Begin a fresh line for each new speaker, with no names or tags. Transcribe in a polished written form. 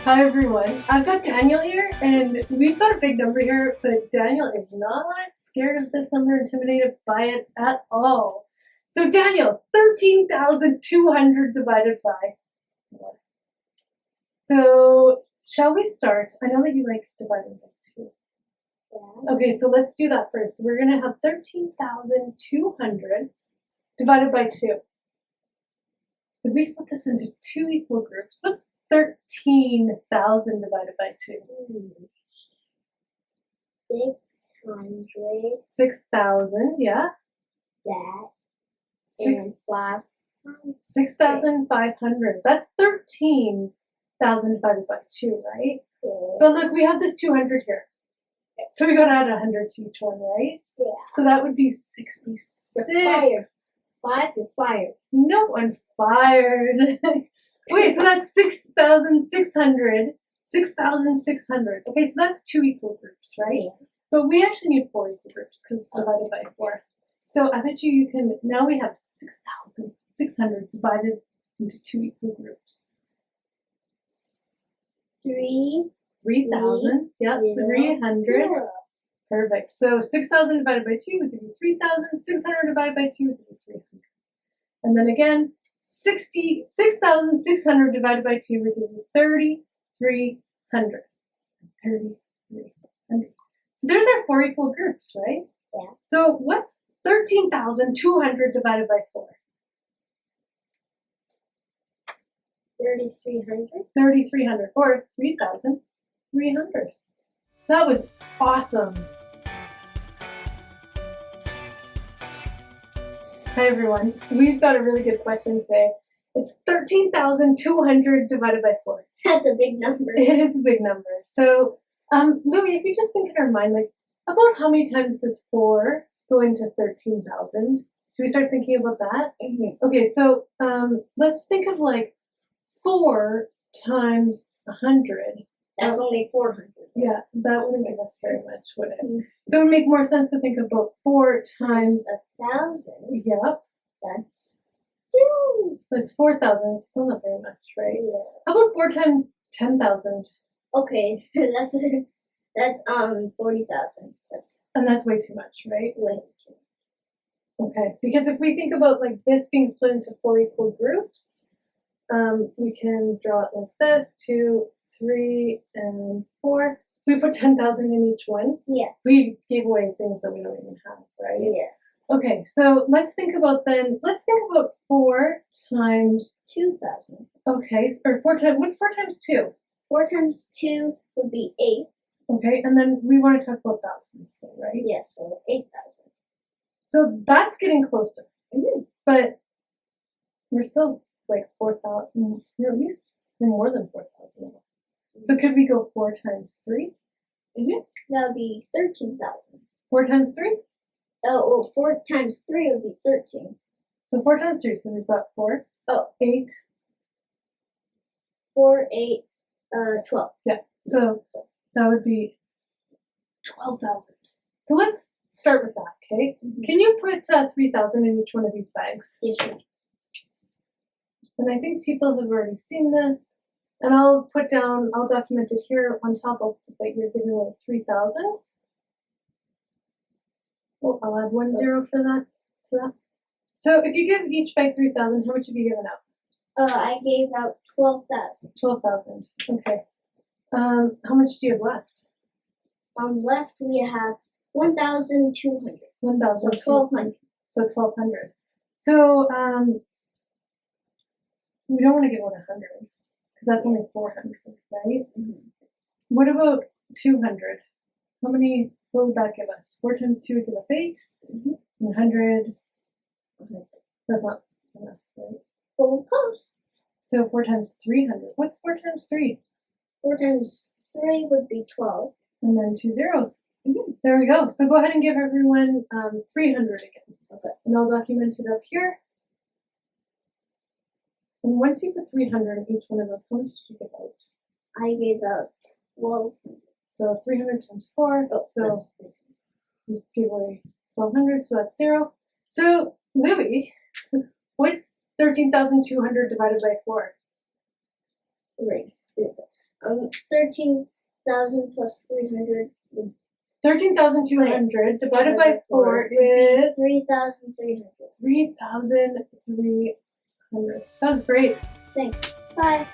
Hi everyone, I've got Daniel here and we've got a big number here, but Daniel is not scared of this number, intimidated by it at all. So Daniel, 13,200 divided by what? So shall we start? I know that you like dividing by 2.
Yeah.
Okay, so let's do that first. We're going to have 13,200 divided by 2. So we split this into 2 equal groups. What's 13,000 divided by 2?
600.
6,000, yeah.
That.
Six-
And 5.
6,500. That's 13,000 divided by 2, right?
Yeah.
But look, we have this 200 here. So we gotta add 100 to each one, right?
Yeah.
So that would be
You're
66.
5 is fired.
No one's fired. Wait, so that's 6,600. 6,600. Okay, so that's 2 equal groups, right?
Yeah.
But we actually need 4 equal groups because it's divided by 4. So I bet you can, now we have 6,600 divided into 2 equal groups.
3.
3,000, yeah, 300.
0.
Perfect. So 6,000 divided by 2 would give you 3,000. 600 divided by 2 would give you 300. And then again, 6,600 divided by 2 would give you 3,300. 3,300. So there's our 4 equal groups, right?
Yeah.
So what's 13,200 divided by 4?
3,300.
3,300 or 3,300. That was awesome. Hi everyone, we've got a really good question today. It's 13,200 divided by 4.
That's a big number.
It is a big number. So, Louie, if you just think in our mind, like, about how many times does 4 go into 13,000? Should we start thinking about that?
Mm-hmm.
Okay, so let's think of like 4 times 100.
That's only 400.
Yeah, that wouldn't give us very much, would it?
Mhm.
So it would make more sense to think about 4 times.
1,000.
Yep,
That's 2.
that's 4,000. It's still not very much, right?
Yeah.
How about 4 times 10,000?
Okay, that's 40,000. That's
And that's way too much, right?
way too.
Okay, because if we think about like this being split into 4 equal groups, we can draw it like this: 2, 3, and 4. We put 10,000 in each one.
Yeah.
We gave away things that we don't even have, right?
Yeah.
Okay, so let's think about 4 times,
2,000.
okay, or 4 times, what's 4 times 2?
4 times 2 would be 8.
Okay, and then we want to talk about thousands, still, right?
Yeah, so 8,000.
So that's getting closer,
Mm-hmm.
but we're still like 4,000, at least we're more than 4,000. So could we go 4 times 3?
That would be 13,000.
4 times 3?
Oh, well, 4 times 3 would be 13.
So 4 times 3, so we've got 4.
Oh.
8.
4, 8, 12.
Yeah, so that would be 12,000. So let's start with that, okay?
Mhm.
Can you put 3,000 in each one of these bags?
Yeah, sure.
And I think people have already seen this. And I'll document it here on top of that you're giving away 3,000. Oh, I'll add 1 0 for that, to that. So if you give each bag 3,000, how much have you given out?
I gave out 12,000.
12,000, okay. How much do you have left?
Left we have 1,200.
1,000.
So 1,200.
So 1,200. So we don't want to give out 100 because that's only 400, right?
Mm-hmm.
What about 200? How many? What would that give us? 4 times 2 would give us 8.
Mm-hmm.
100. That's not enough, right?
But we're close.
So 4 times 300. What's 4 times 3?
4 times 3 would be 12.
And then 2 zeros.
Mm-hmm.
There we go. So go ahead and give everyone 300 again.
Okay.
And I'll document it up here. And once you put 300 in each one of those, how much did you give out?
I gave out 1,200.
So 300 times 4.
Oh,
So
that's
you give away 1,200, so that's 0. So, Louie, what's 13,200 divided by 4?
3. 13,000 plus 300 would
13,200 divided by 4 is
3,300.
3,300. That was great.
Thanks. Bye.